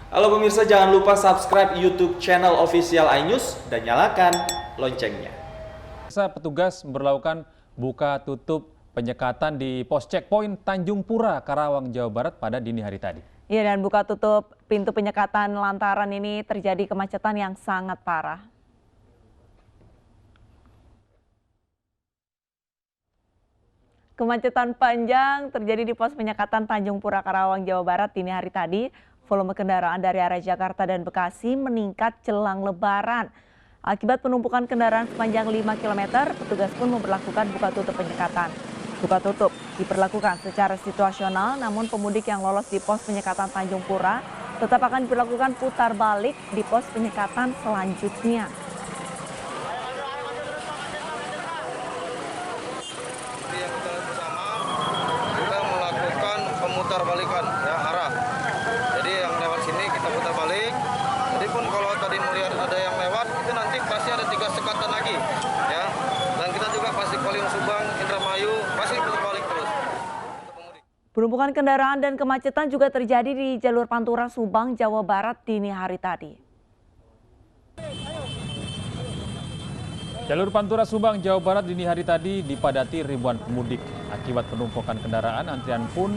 Halo pemirsa, jangan lupa subscribe YouTube channel official iNews dan nyalakan loncengnya. Petugas memberlakukan buka tutup penyekatan di pos checkpoint Tanjung Pura, Karawang, Jawa Barat pada dini hari tadi. Iya, dan buka tutup pintu penyekatan lantaran ini terjadi kemacetan yang sangat parah. Kemacetan panjang terjadi di pos penyekatan Tanjung Pura, Karawang, Jawa Barat dini hari tadi. Volume kendaraan dari arah Jakarta dan Bekasi meningkat jelang Lebaran. Akibat penumpukan kendaraan sepanjang 5 km, petugas pun memperlakukan buka tutup penyekatan. Buka tutup diperlakukan secara situasional, namun pemudik yang lolos di pos penyekatan Tanjung Pura tetap akan diperlakukan putar balik di pos penyekatan selanjutnya. Yang kita bersama kita melakukan pemutar balikan arah. Jadi yang lewat sini kita putar balik. Jadi pun kalau tadi melihat ada yang lewat, itu nanti pasti ada 3 sekatan lagi, ya. Dan kita juga pasti Kolim Subang, Indramayu pasti putar balik terus. Penumpukan kendaraan dan kemacetan juga terjadi di jalur Pantura Subang, Jawa Barat dini hari tadi. Jalur Pantura Subang, Jawa Barat dini hari tadi dipadati ribuan pemudik. Akibat penumpukan kendaraan, antrian pun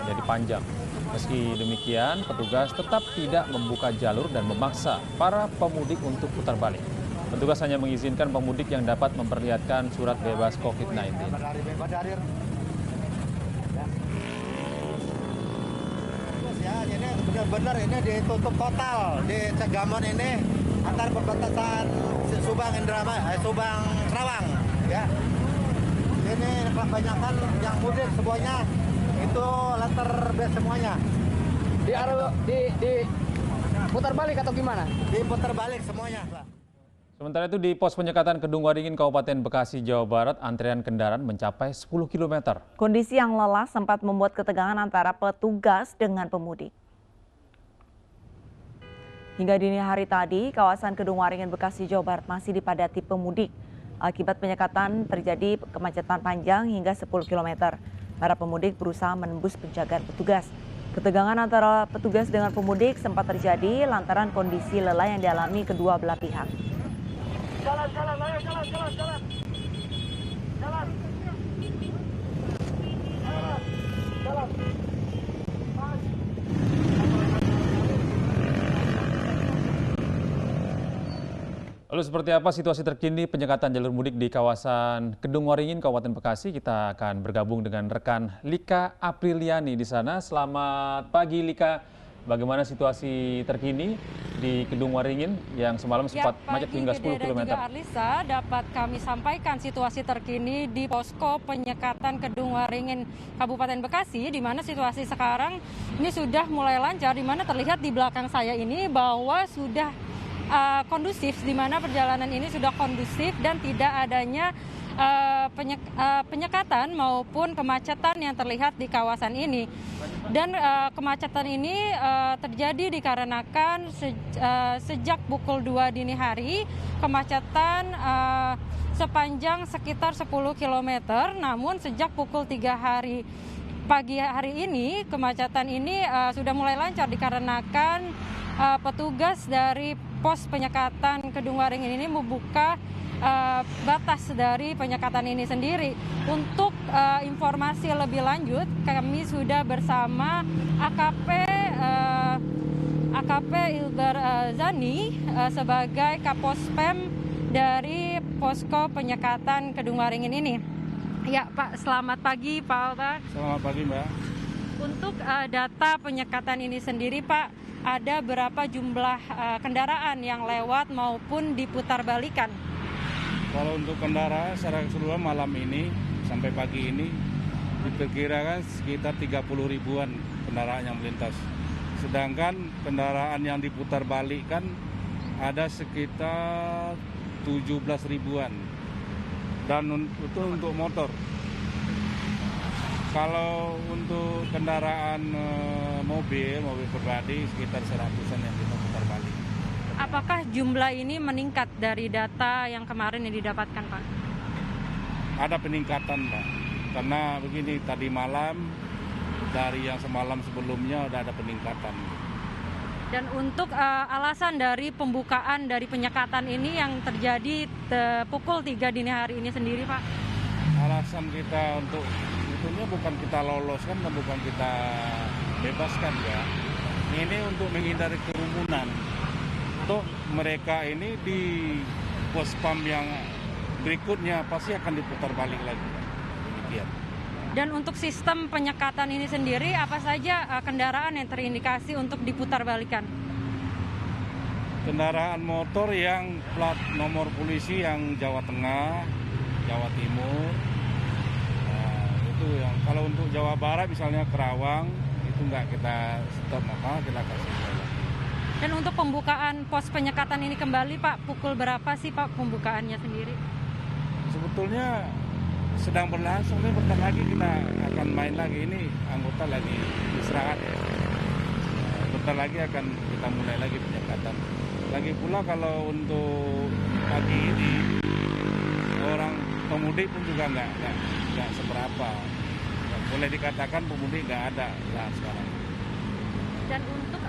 menjadi panjang. Meski demikian, petugas tetap tidak membuka jalur dan memaksa para pemudik untuk putar balik. Petugas hanya mengizinkan pemudik yang dapat memperlihatkan surat bebas COVID-19. Ya, ini benar-benar ini ditutup total di Cegamon ini antar perbatasan Subang Subang Karawang, ya. Ini kebanyakan yang mudik semuanya itu letter B semuanya. Di putar balik atau gimana? Diputar balik semuanya, Pak. Sementara itu di pos penyekatan Kedung Waringin, Kabupaten Bekasi, Jawa Barat, antrean kendaraan mencapai 10 km. Kondisi yang lelah sempat membuat ketegangan antara petugas dengan pemudik. Hingga dini hari tadi, kawasan Kedung Waringin, Bekasi, Jawa Barat masih dipadati pemudik. Akibat penyekatan terjadi kemacetan panjang hingga 10 km. Para pemudik berusaha menembus penjagaan petugas. Ketegangan antara petugas dengan pemudik sempat terjadi lantaran kondisi lelah yang dialami kedua belah pihak. Jalan, ayo jalan. Jalan. Lalu seperti apa situasi terkini penyekatan jalur mudik di kawasan Kedung Waringin, Kabupaten Bekasi? Kita akan bergabung dengan rekan Lika Apriliani di sana. Selamat pagi Lika, bagaimana situasi terkini di Kedung Waringin yang semalam sempat macet hingga 10 km? Juga Arlisa, dapat kami sampaikan situasi terkini di posko penyekatan Kedung Waringin, Kabupaten Bekasi, di mana situasi sekarang ini sudah mulai lancar, di mana terlihat di belakang saya ini bahwa sudah kondusif, di mana perjalanan ini sudah kondusif dan tidak adanya penyekatan maupun kemacetan yang terlihat di kawasan ini. Dan kemacetan ini terjadi dikarenakan sejak pukul 2 dini hari kemacetan sepanjang sekitar 10 km, namun sejak pukul 3 pagi hari ini kemacetan ini sudah mulai lancar dikarenakan petugas dari pos penyekatan Kedung Waringin ini membuka batas dari penyekatan ini sendiri. Untuk informasi lebih lanjut, kami sudah bersama AKP Ilbar Zani sebagai Kapospem dari posko penyekatan Kedung Waringin ini. Ya Pak, selamat pagi Pak Albar. Selamat pagi Mbak. Untuk data penyekatan ini sendiri Pak, ada berapa jumlah kendaraan yang lewat maupun diputar balikan? Kalau untuk kendaraan secara keseluruhan malam ini sampai pagi ini diperkirakan sekitar 30 ribuan kendaraan yang melintas. Sedangkan kendaraan yang diputar balikan ada sekitar 17 ribuan. Dan itu untuk motor. Kalau untuk kendaraan mobil pribadi sekitar 100-an yang kita putar balik. Apakah jumlah ini meningkat dari data yang kemarin yang didapatkan Pak? Ada peningkatan Pak, karena begini tadi malam dari yang semalam sebelumnya udah ada peningkatan. Dan untuk alasan dari pembukaan dari penyekatan ini yang terjadi pukul 3 dini hari ini sendiri, Pak? Alasan kita untuk sebetulnya bukan kita loloskan dan bukan kita bebaskan ya. Ini untuk menghindari kerumunan. Untuk mereka ini di pos pam yang berikutnya pasti akan diputar balik lagi. Demikian. Dan untuk sistem penyekatan ini sendiri, apa saja kendaraan yang terindikasi untuk diputar-balikan? Kendaraan motor yang plat nomor polisi yang Jawa Tengah, Jawa Timur, nah, itu yang kalau untuk Jawa Barat misalnya Kerawang, itu nggak kita stop, maka kita kasih jalan. Dan untuk pembukaan pos penyekatan ini kembali, Pak, pukul berapa sih Pak pembukaannya sendiri? Sebetulnya sedang berlangsung, ini bentar lagi kita akan main lagi, ini anggota lagi istirahat ya. Bentar lagi akan kita mulai lagi penyekatan. Lagi pula kalau untuk pagi ini orang pemudik pun juga nggak seberapa. Boleh dikatakan pemudik nggak ada lah sekarang. Dan untuk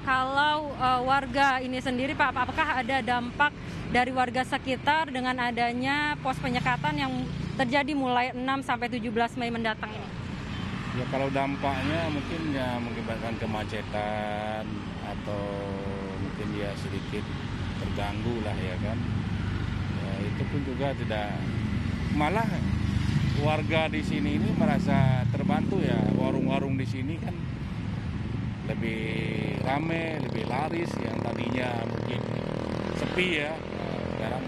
kalau warga ini sendiri, Pak, apakah ada dampak dari warga sekitar dengan adanya pos penyekatan yang terjadi mulai 6 sampai 17 Mei mendatang ini? Ya kalau dampaknya mungkin ya mengakibatkan kemacetan atau mungkin ya sedikit terganggu lah ya kan. Ya, itu pun juga tidak, malah warga di sini ini merasa terbantu ya, warung-warung di sini kan lebih ramai, lebih laris, yang tadinya mungkin sepi ya, sekarang.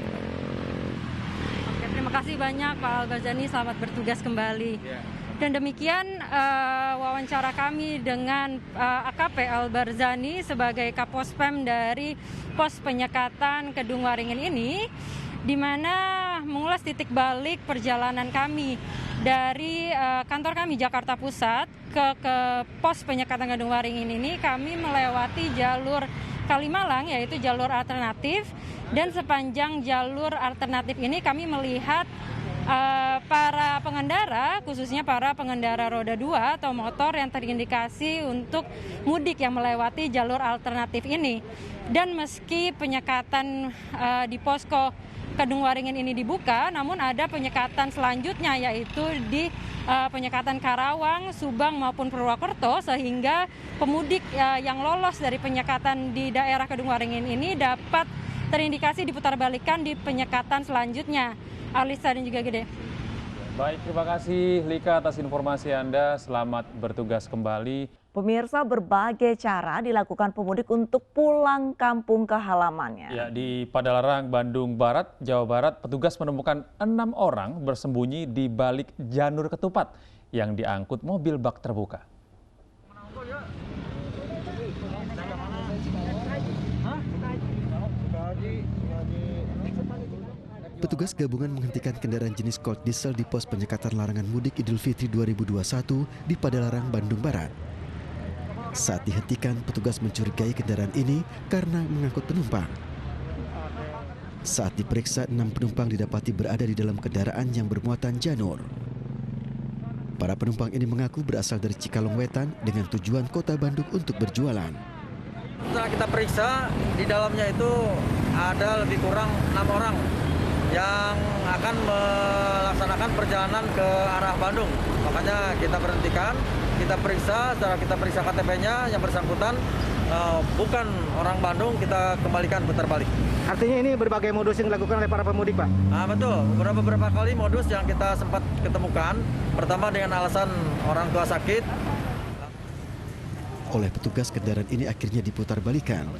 Oke, terima kasih banyak Pak Al-Barzani, selamat bertugas kembali. Ya. Dan demikian wawancara kami dengan AKP Al-Barzani sebagai Kapospem dari pos penyekatan Kedung Waringin ini, di mana mengulas titik balik perjalanan kami dari kantor kami Jakarta Pusat ke pos penyekatan Kedung Waringin ini. Kami melewati jalur Kalimalang, yaitu jalur alternatif, dan sepanjang jalur alternatif ini kami melihat para pengendara, khususnya para pengendara roda 2 atau motor yang terindikasi untuk mudik yang melewati jalur alternatif ini. Dan meski penyekatan di posko Kedung Waringin ini dibuka, namun ada penyekatan selanjutnya, yaitu di penyekatan Karawang, Subang maupun Purwokerto, sehingga pemudik yang lolos dari penyekatan di daerah Kedung Waringin ini dapat terindikasi diputarbalikkan di penyekatan selanjutnya. Alisa dan juga Gede. Baik, terima kasih Lika atas informasi Anda. Selamat bertugas kembali. Pemirsa, berbagai cara dilakukan pemudik untuk pulang kampung ke halamannya. Ya, di Padalarang, Bandung Barat, Jawa Barat, petugas menemukan 6 orang bersembunyi di balik janur ketupat yang diangkut mobil bak terbuka. Petugas gabungan menghentikan kendaraan jenis Colt Diesel di pos penyekatan larangan mudik Idul Fitri 2021 di Padalarang, Bandung Barat. Saat dihentikan, petugas mencurigai kendaraan ini karena mengangkut penumpang. Saat diperiksa, 6 penumpang didapati berada di dalam kendaraan yang bermuatan janur. Para penumpang ini mengaku berasal dari Cikalong Wetan dengan tujuan kota Bandung untuk berjualan. Setelah kita periksa, di dalamnya itu ada lebih kurang 6 orang yang akan melaksanakan perjalanan ke arah Bandung. Makanya kita berhentikan, kita periksa, setelah kita periksa KTP-nya yang bersangkutan bukan orang Bandung, kita kembalikan putar balik. Artinya ini berbagai modus yang dilakukan oleh para pemudik, Pak? Betul, beberapa kali modus yang kita sempat ketemukan. Pertama dengan alasan orang tua sakit. Oleh petugas, kendaraan ini akhirnya diputar balikan.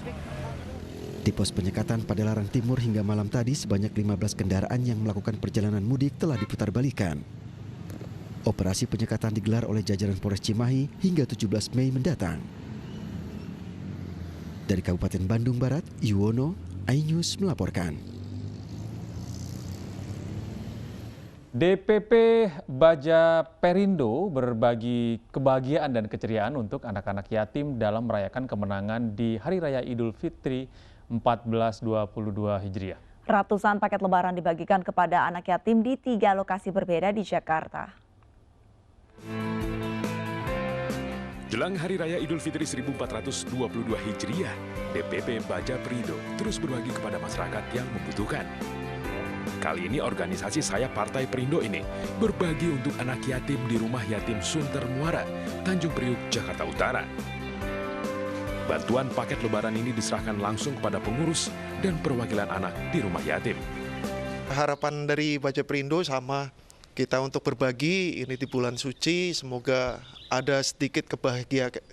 Di pos penyekatan Padalarang Timur hingga malam tadi sebanyak 15 kendaraan yang melakukan perjalanan mudik telah diputar balikan. Operasi penyekatan digelar oleh jajaran Polres Cimahi hingga 17 Mei mendatang. Dari Kabupaten Bandung Barat, Yuwono, iNews melaporkan. DPP Baja Perindo berbagi kebahagiaan dan keceriaan untuk anak-anak yatim dalam merayakan kemenangan di Hari Raya Idul Fitri 1422 Hijriah. Ratusan paket lebaran dibagikan kepada anak yatim di 3 lokasi berbeda di Jakarta. Menjelang Hari Raya Idul Fitri 1422 Hijriah, DPP Baja Perindo terus berbagi kepada masyarakat yang membutuhkan. Kali ini organisasi Sayap Partai Perindo ini berbagi untuk anak yatim di Rumah Yatim Sunter Muara, Tanjung Priuk, Jakarta Utara. Bantuan paket lebaran ini diserahkan langsung kepada pengurus dan perwakilan anak di rumah yatim. Harapan dari Baja Perindo sama kita untuk berbagi ini di bulan suci, semoga ada sedikit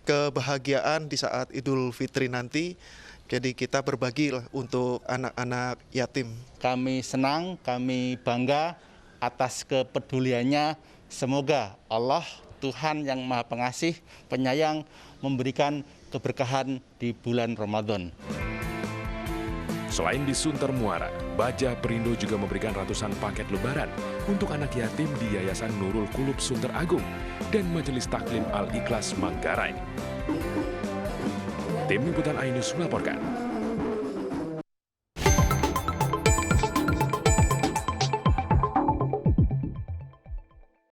kebahagiaan di saat Idul Fitri nanti. Jadi kita berbagi untuk anak-anak yatim. Kami senang, kami bangga atas kepeduliannya. Semoga Allah, Tuhan yang Maha Pengasih, Penyayang, memberikan keberkahan di bulan Ramadan. Selain di Sunter Muara, Baja Perindo juga memberikan ratusan paket lebaran untuk anak yatim di Yayasan Nurul Qulub Sunter Agung dan Majelis Taklim Al-Ikhlas Manggarai. Tim Liputan iNews melaporkan.